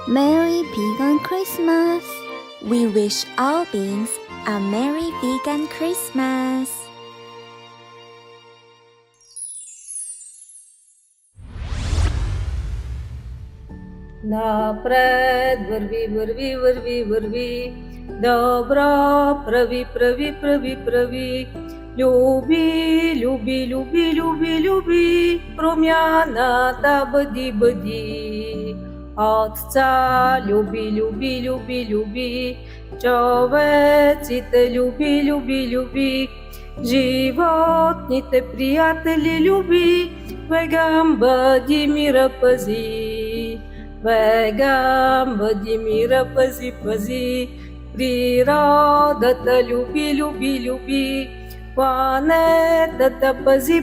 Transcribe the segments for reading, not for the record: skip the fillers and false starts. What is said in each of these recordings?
Merry Vegan Christmas! We wish all beings a Merry Vegan Christmas. Napred vrvi, dobro pravi, lubi, promiana ta badi, Отца люби, човеците люби, животните приятели люби, веган бъди мира пази, пази, природата люби, планетата пази,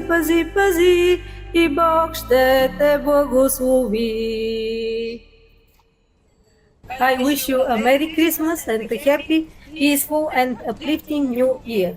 и Бог ще те благослови. I wish you a Merry Christmas and a happy, peaceful and uplifting New Year.